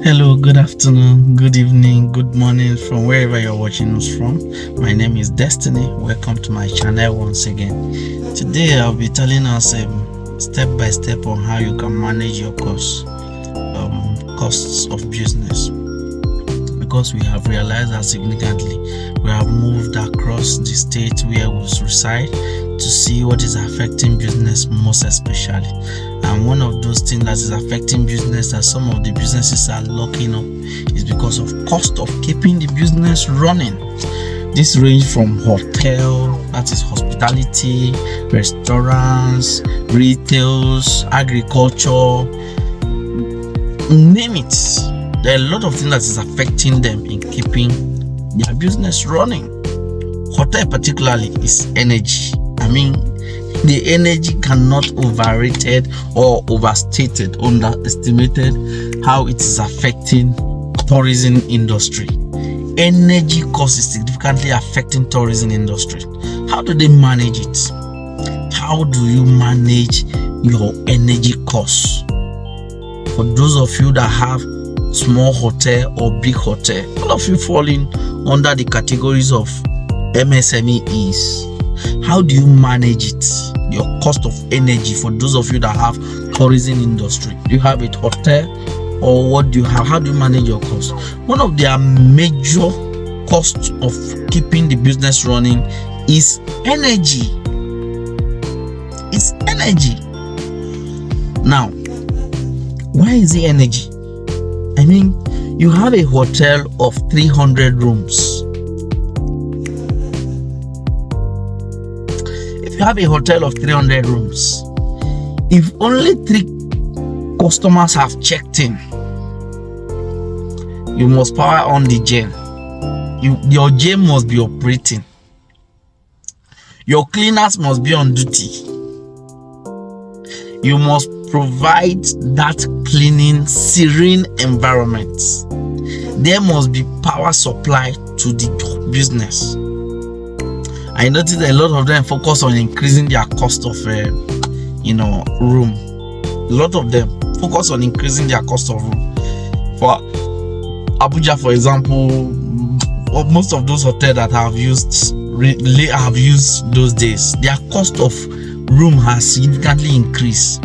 Hello, good afternoon, good evening, good morning from wherever you're watching us from. My name is Destiny. Welcome to my channel once again. Today I'll be telling us step by step on how you can manage your costs of business, because we have realized that significantly we have moved across the state where we reside to see what is affecting business most especially. And one of those things that is affecting business that some of the businesses are locking up is because of cost of keeping the business running. This range from hotel, that is hospitality, restaurants, retails, agriculture, name it. There are a lot of things that is affecting them in keeping their business running. Hotel particularly is energy. The energy cannot overrated or overstated, underestimated how it is affecting tourism industry. Energy cost is significantly affecting tourism industry. How do they manage it? How do you manage your energy costs? For those of you that have small hotel or big hotel, all of you falling under the categories of MSMEs. How do you manage it? Your cost of energy for those of you that have tourism industry. Do you have a hotel or what do you have? How do you manage your cost? One of their major costs of keeping the business running is energy. It's energy. Now, why is it energy? You have a hotel of 300 rooms. You have a hotel of 300 rooms. If only 3 customers have checked in, you must power on the gen. Your gen must be operating. Your cleaners must be on duty. You must provide that cleaning, serene environment. There must be power supply to the business. I noticed a lot of them focus on increasing their cost of room. A lot of them focus on increasing their cost of room. For Abuja, for example, most of those hotels that have used those days, their cost of room has significantly increased.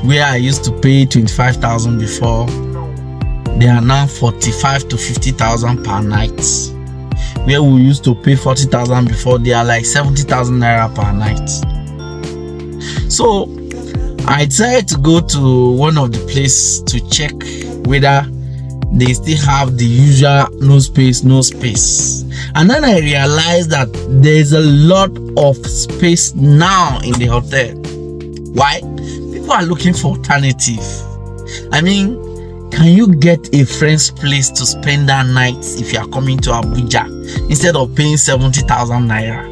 Where I used to pay 25,000 before, they are now 45 to 50,000 per night. Where we used to pay 40,000 before, they are like 70,000 naira per night. So I decided to go to one of the places to check whether they still have the usual no space. And then I realized that there's a lot of space now in the hotel. Why? People are looking for alternative. Can you get a friend's place to spend that night if you are coming to Abuja instead of paying 70,000 naira?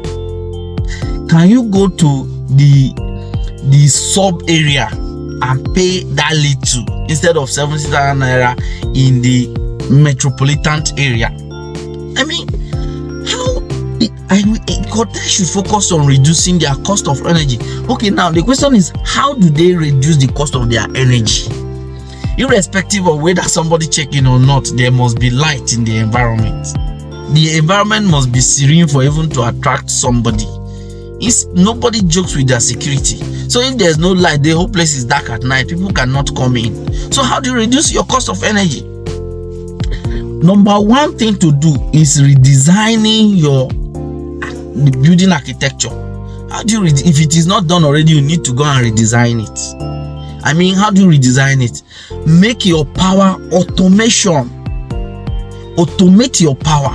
Can you go to the sub area and pay that little instead of 70,000 naira in the metropolitan area? Hotel should focus on reducing their cost of energy. Okay, now the question is, how do they reduce the cost of their energy? Irrespective of whether somebody check in or not, there must be light in the environment. The environment must be serene for even to attract somebody. Nobody jokes with their security. So if there's no light, the whole place is dark at night, people cannot come in. So how do you reduce your cost of energy? Number one thing to do is redesigning the building architecture. How do you if it is not done already, you need to go and redesign it. How do you redesign it? Make your power automation. Automate your power.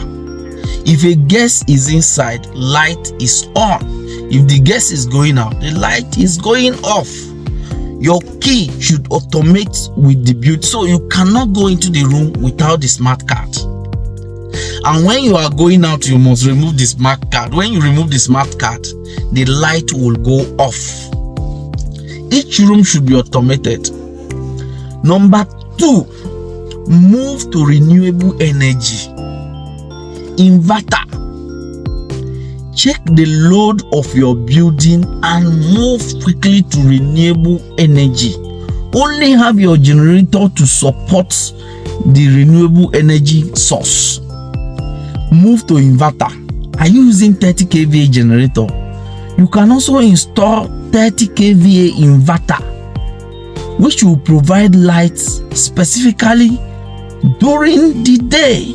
If a guest is inside, light is on. If the guest is going out, the light is going off. Your key should automate with the build, so you cannot go into the room without the smart card. And when you are going out, you must remove the smart card. When you remove the smart card, the light will go off. Each room should be automated. Number 2, move to renewable energy. Inverter. Check the load of your building and move quickly to renewable energy. Only have your generator to support the renewable energy source. Move to inverter. Are you using 30 kVA generator? You can also install 30 kVA inverter, which will provide light specifically during the day.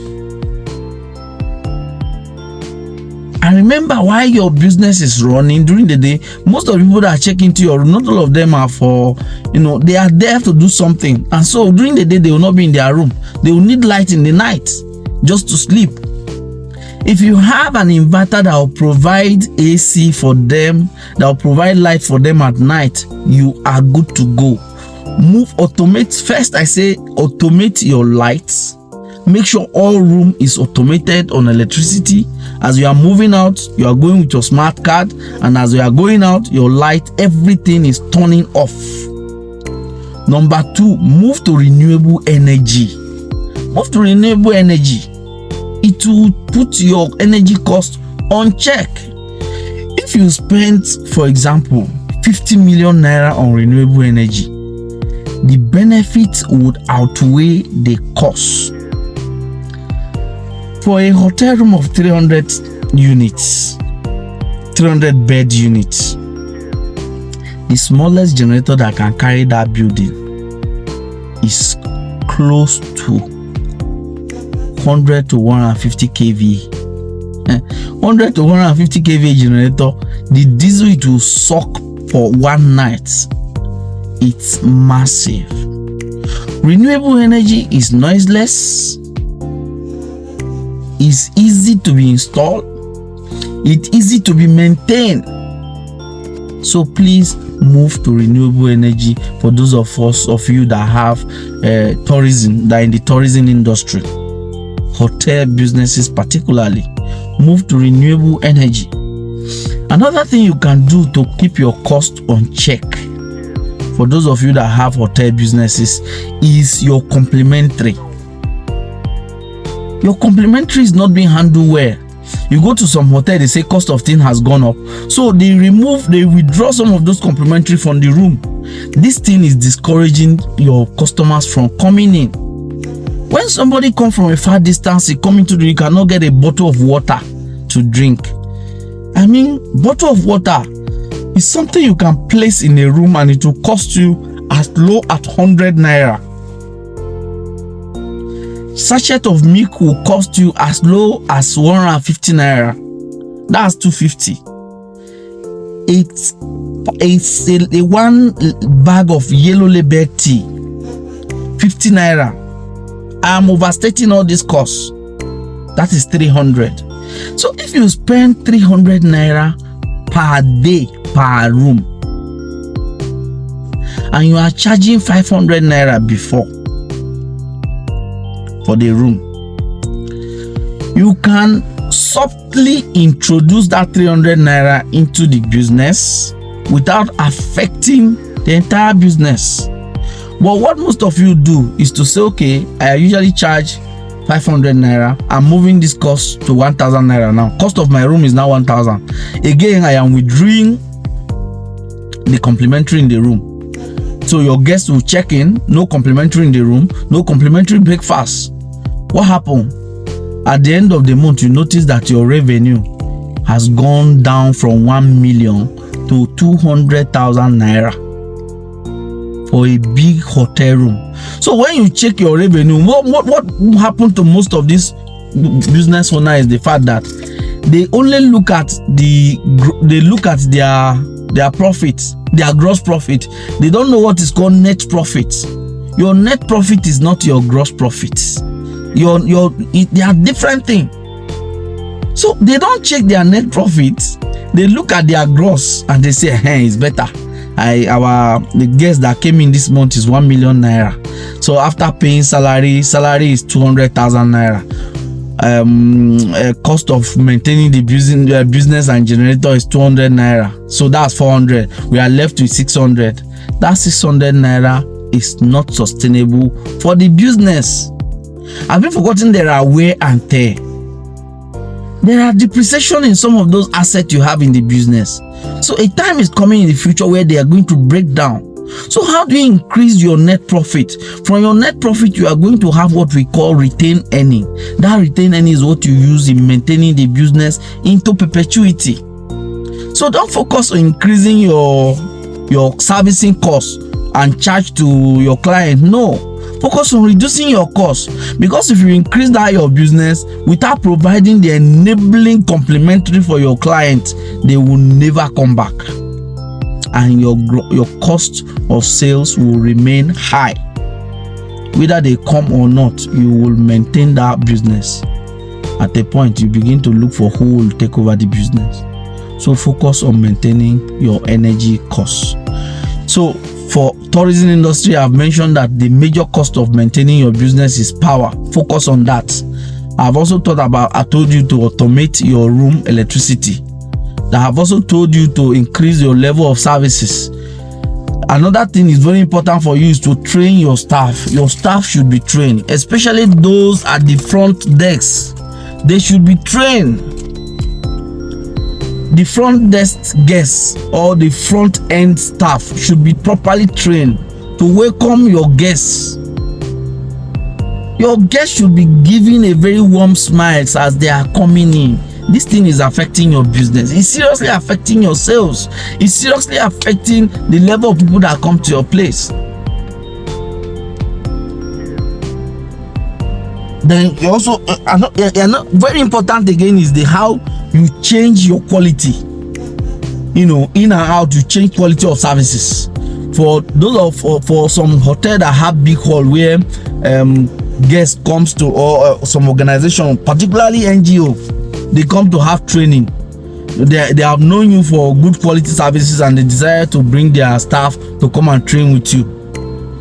And remember, while your business is running during the day, most of the people that are checking into your room, not all of them are for, they are there to do something. And so during the day, they will not be in their room. They will need light in the night just to sleep. If you have an inverter that will provide AC for them, that will provide light for them at night, you are good to go. Automate. First, I say automate your lights. Make sure all room is automated on electricity. As you are moving out, you are going with your smart card, and as you are going out, your light, everything is turning off. Number 2, move to renewable energy. Move to renewable energy. It will put your energy cost on check. If you spend, for example, 50 million naira on renewable energy, the benefits would outweigh the cost. For a hotel room of 300 units, 300 bed units, the smallest generator that can carry that building is close to 100 to 150 kVA. 100 to 150 kVA generator, the diesel it will suck for one night, it's massive. Renewable energy is noiseless, is easy to be installed, it's easy to be maintained. So please move to renewable energy. For those of you that have tourism, that are in the tourism industry, hotel businesses particularly, move to renewable energy. Another thing you can do to keep your cost on check, for those of you that have hotel businesses, is your complementary. Your complementary is not being handled well. You go to some hotel, they say cost of thing has gone up, so they withdraw some of those complementary from the room. This thing is discouraging your customers from coming in. When somebody comes from a far distance, you cannot get a bottle of water to drink. I mean, bottle of water is something you can place in a room and it will cost you as low as 100 naira. Sachet of milk will cost you as low as 150 naira. That's 250. It's a one bag of yellow label tea, 50 naira. I'm overstating all this costs. That is 300. So if you spend 300 naira per day per room, and you are charging 500 naira before for the room, you can softly introduce that 300 naira into the business without affecting the entire business. But what most of you do is to say, okay, I usually charge 500 naira. I'm moving this cost to 1,000 naira now. Cost of my room is now 1,000. Again, I am withdrawing the complimentary in the room. So your guests will check in, no complimentary in the room, no complimentary breakfast. What happened? At the end of the month, you notice that your revenue has gone down from 1 million to 200,000 naira for a big hotel room. So when you check your revenue, what happened to most of these business owners is the fact that they only look at their profits, their gross profit. They don't know what is called net profit. Your net profit is not your gross profits. They are different things. So they don't check their net profits. They look at their gross and they say, hey, it's better. The guest that came in this month is 1 million naira. So after paying salary is 200,000 naira. Cost of maintaining the business and generator is 200 naira. So that's 400. We are left with 600. That 600 naira is not sustainable for the business. Have you forgotten there are wear and tear? There are depreciation in some of those assets you have in the business. So a time is coming in the future where they are going to break down. So how do you increase your net profit? From your net profit, you are going to have what we call retained earning. That retained earning is what you use in maintaining the business into perpetuity. So don't focus on increasing your servicing costs and charge to your client. No. Focus on reducing your costs, because if you increase that your business without providing the enabling complementary for your client, they will never come back, and your cost of sales will remain high. Whether they come or not, you will maintain that business. At a point, you begin to look for who will take over the business. So focus on maintaining your energy costs. So for tourism industry, I've mentioned that the major cost of maintaining your business is power. Focus on that. I've also I told you to automate your room electricity. I have also told you to increase your level of services. Another thing is very important for you is to train your staff. Your staff should be trained, especially those at the front desk. They should be trained. The front desk guests or the front end staff should be properly trained to welcome your guests. Your guests should be given a very warm smile as they are coming in. This thing is affecting your business. It's seriously affecting your sales. It's seriously affecting the level of people that come to your place. Then you also very important again is how you change your quality. In and out, you change quality of services. For those for some hotel that have big hall where guests comes to, or some organization, particularly NGO, they come to have training. They have known you for good quality services and they desire to bring their staff to come and train with you.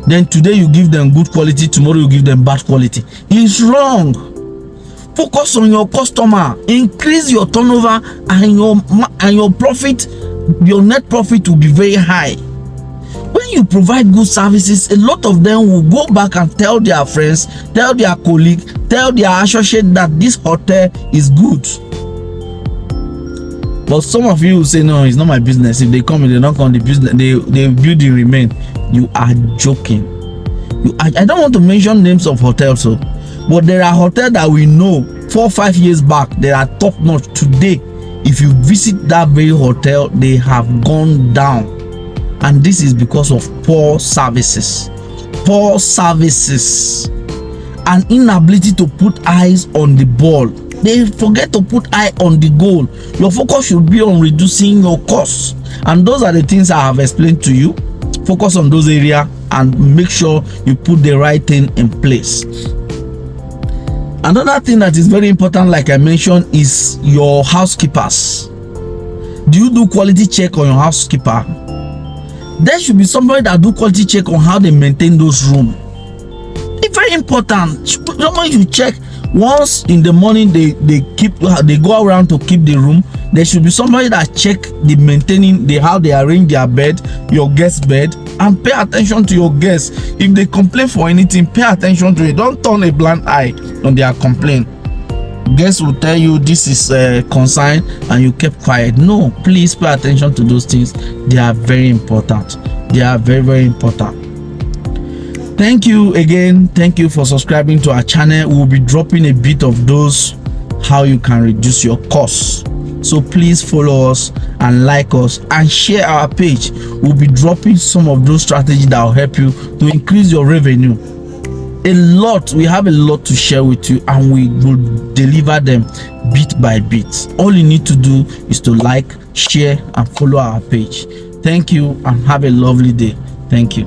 Then today you give them good quality, tomorrow you give them bad quality. It's wrong. Focus on your customer. Increase your turnover and your profit. Your net profit will be very high. When you provide good services, a lot of them will go back and tell their friends, tell their colleague, tell their associate that this hotel is good. But some of you will say, no, it's not my business. If they come and they don't come, the business, they building remain. You are joking. I don't want to mention names of hotels, but there are hotels that we know 4 or 5 years back, they are top notch. Today, if you visit that very hotel, they have gone down. And this is because of poor services. Poor services. An inability to put eyes on the ball. They forget to put eye on the goal. Your focus should be on reducing your costs. And those are the things I have explained to you. Focus on those areas and make sure you put the right thing in place. Another thing that is very important, like I mentioned, is your housekeepers. Do you do quality check on your housekeeper? There should be somebody that do quality check on how they maintain those rooms. It's very important. Someone you check once in the morning. They go around to keep the room. There should be somebody that check the maintaining, how they arrange their bed, your guest bed, and pay attention to your guests. If they complain for anything, pay attention to it. Don't turn a blind eye on their complaint. Guests will tell you this is a concern and you kept quiet. No, please pay attention to those things. They are very important. They are very, very important. Thank you again. Thank you for subscribing to our channel. We'll be dropping a bit of those how you can reduce your costs. So please follow us and like us and share our page. We'll be dropping some of those strategies that will help you to increase your revenue. We have a lot to share with you, and we will deliver them bit by bit. All you need to do is to like, share, and follow our page. Thank you and have a lovely day. Thank you.